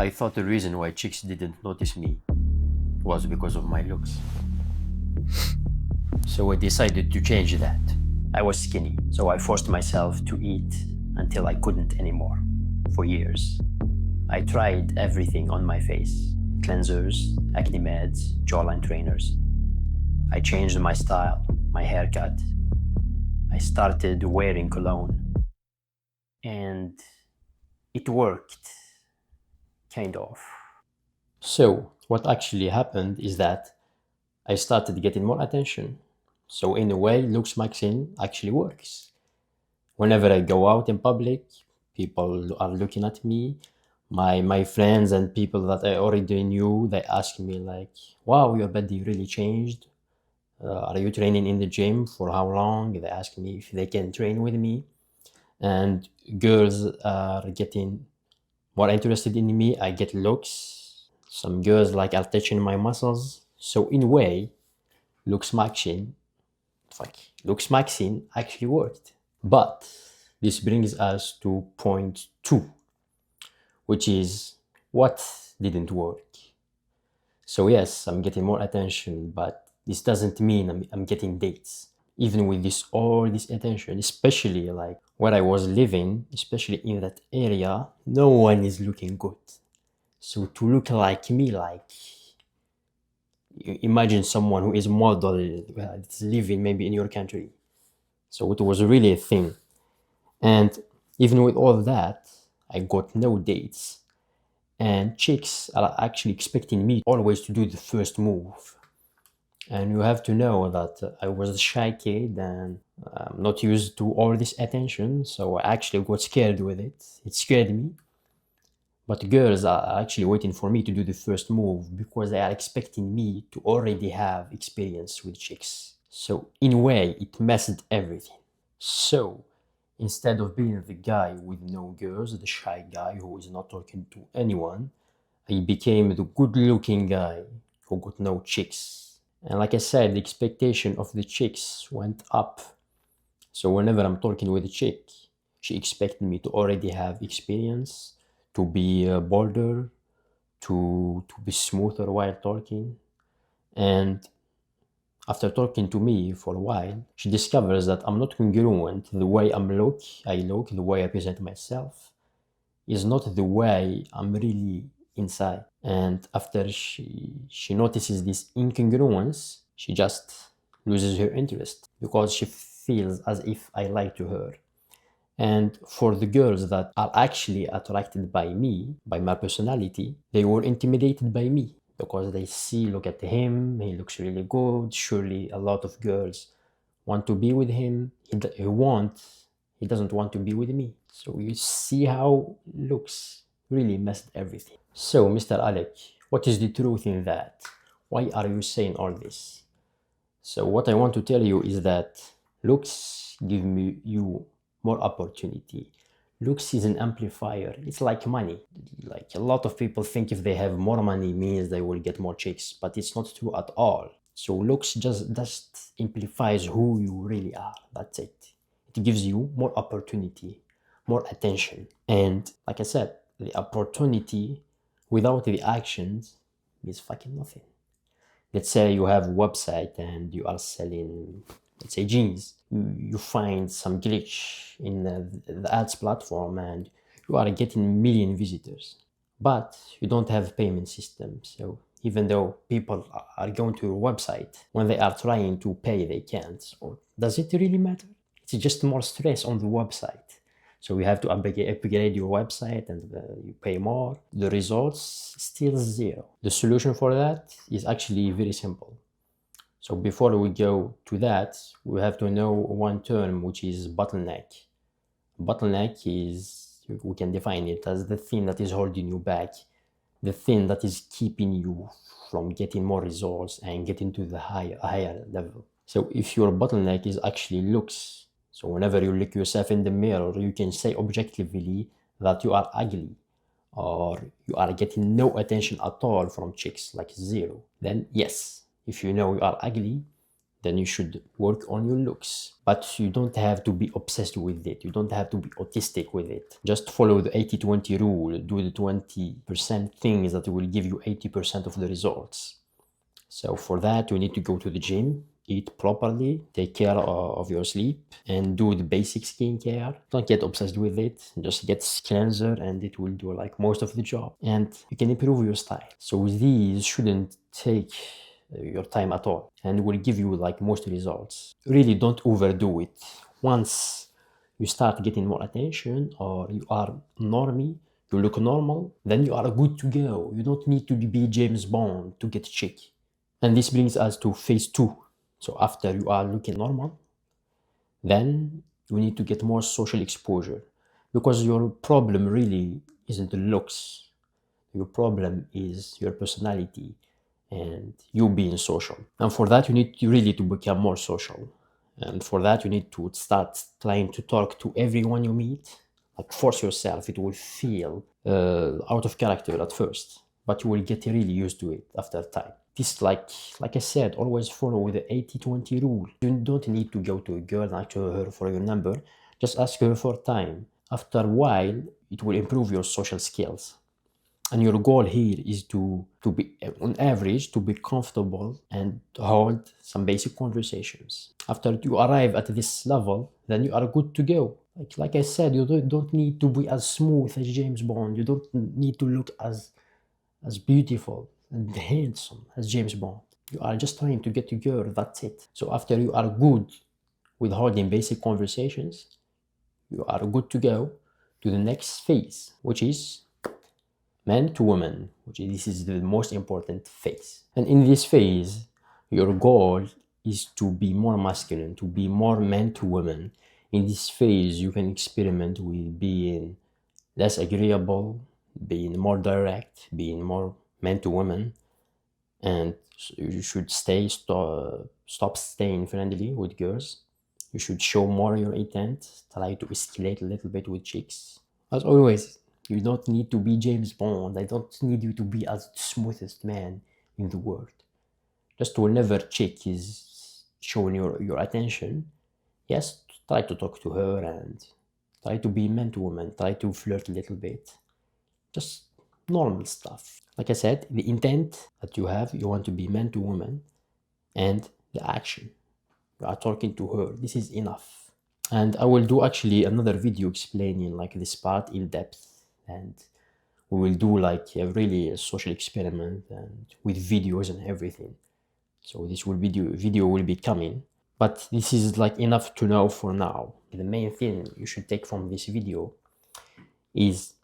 I thought the reason why chicks didn't notice me was because of my looks. So I decided to change that. I was skinny, so I forced myself to eat until I couldn't anymore. For years, I tried everything on my face: cleansers, acne meds, jawline trainers. I changed my style, my haircut. I started wearing cologne. And it worked, kind of. So, what actually happened is that I started getting more attention. So, in a way, Looksmaxxing actually works. Whenever I go out in public, people are looking at me. My friends and people that I already knew, they ask me like, "Wow, your body really changed. Are you training in the gym for how long?" They ask me if they can train with me. And girls are getting more interested in me. I get looks. Some girls like are touching my muscles. So in a way, looks maxing, looks maxing actually worked. But this brings us to point two, which is what didn't work. So yes, I'm getting more attention, but this doesn't mean I'm getting dates. Even with all this attention, especially like where I was living, especially in that area, no one is looking good. So to look like me, like imagine someone who is model, that's living maybe in your country. So it was really a thing. And even with all that, I got no dates. And chicks are actually expecting me always to do the first move. And you have to know that I was a shy kid and I'm not used to all this attention. So I actually got scared with it. It scared me. But girls are actually waiting for me to do the first move because they are expecting me to already have experience with chicks. So in a way, it messed everything. So instead of being the guy with no girls, the shy guy who is not talking to anyone, I became the good-looking guy who got no chicks. And like I said, the expectation of the chicks went up. So whenever I'm talking with a chick, she expected me to already have experience, to be bolder, to be smoother while talking. And after talking to me for a while, she discovers that I'm not congruent. The way I look, the way I present myself is not the way I'm really inside. And after she notices this incongruence, she just loses her interest because she feels as if I lie to her. And for the girls that are actually attracted by me, by my personality, they were intimidated by me because they see, look at him, he looks really good. Surely a lot of girls want to be with him. He doesn't want to be with me. So you see how looks really messed everything. So, Mr. Alec, what is the truth in that? Why are you saying all this? So what I want to tell you is that looks give you more opportunity. Looks is an amplifier. It's like money. Like a lot of people think if they have more money means they will get more chicks, but it's not true at all. So looks just amplifies who you really are. That's it. It gives you more opportunity, more attention. And like I said, the opportunity without the actions means fucking nothing. Let's say you have a website and you are selling, let's say, jeans. You find some glitch in the ads platform and you are getting million visitors, but you don't have payment system. So even though people are going to your website, when they are trying to pay, they can't. So does it really matter? It's just more stress on the website. So you have to upgrade your website and you pay more. The results still zero. The solution for that is actually very simple. So before we go to that, we have to know one term, which is bottleneck. Bottleneck is, we can define it as the thing that is holding you back, the thing that is keeping you from getting more results and getting to the higher level. So if your bottleneck is actually looks, so whenever you look yourself in the mirror, you can say objectively that you are ugly or you are getting no attention at all from chicks, like zero. Then yes, if you know you are ugly, then you should work on your looks. But you don't have to be obsessed with it. You don't have to be autistic with it. Just follow the 80-20 rule. Do the 20% things that will give you 80% of the results. So for that, you need to go to the gym, eat properly, take care of your sleep, and do the basic skincare. Don't get obsessed with it. Just get cleanser and it will do like most of the job. And you can improve your style. So these shouldn't take your time at all and will give you like most results. Really don't overdo it. Once you start getting more attention or you are normie, you look normal, then you are good to go. You don't need to be James Bond to get chick. And this brings us to phase 2. So after you are looking normal, then you need to get more social exposure, because your problem really isn't the looks. Your problem is your personality and you being social. And for that, you need to really to become more social. And for that, you need to start trying to talk to everyone you meet. Like force yourself. It will feel out of character at first, but you will get really used to it after time. This, like I said, always follow the 80-20 rule. You don't need to go to a girl and ask her for your number. Just ask her for time. After a while, it will improve your social skills. And your goal here is to be, on average, to be comfortable and hold some basic conversations. After you arrive at this level, then you are good to go. Like I said, you don't need to be as smooth as James Bond. You don't need to look as beautiful and handsome as James Bond. You are just trying to get a girl, that's it. So after you are good with holding basic conversations, you are good to go to the next phase, which is man to woman, this is the most important phase. And in this phase, your goal is to be more masculine, to be more man to woman. In this phase, you can experiment with being less agreeable, being more direct, being more man to woman, and you should stop staying friendly with girls. You should show more your intent, try to escalate a little bit with chicks. As always, you don't need to be James Bond. I don't need you to be as the smoothest man in the world. Just whenever chick is showing your attention, yes, try to talk to her and try to be man to woman. Try to flirt a little bit. Just normal stuff. Like I said, the intent that you have, you want to be man to woman, and the action. You are talking to her. This is enough. And I will do actually another video explaining like this part in depth, and we will do like a really social experiment and with videos and everything. So this video will be coming, but this is like enough to know for now. The main thing you should take from this video is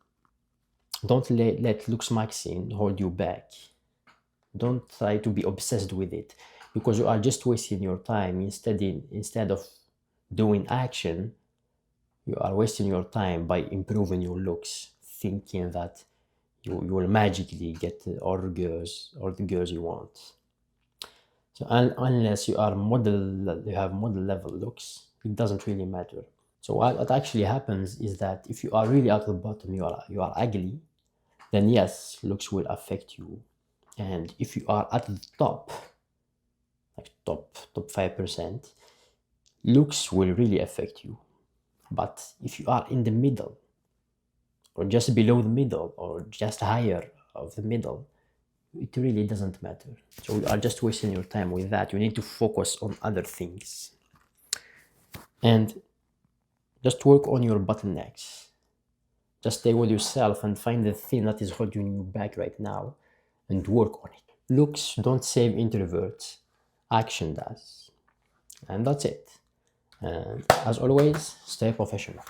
don't let Looksmaxxing hold you back. Don't try to be obsessed with it, because you are just wasting your time. Instead of doing action, you are wasting your time by improving your looks, thinking that you will magically get all the girls you want. So unless you have model level looks, it doesn't really matter. So what actually happens is that if you are really at the bottom, you are ugly, then yes, looks will affect you. And if you are at the top, like top 5%, looks will really affect you. But if you are in the middle, or just below the middle, or just higher of the middle, it really doesn't matter. So you are just wasting your time with that. You need to focus on other things. And just work on your bottlenecks. Just stay with yourself and find the thing that is holding you back right now and work on it. Looks don't save introverts. Action does. And that's it. And as always, stay professional.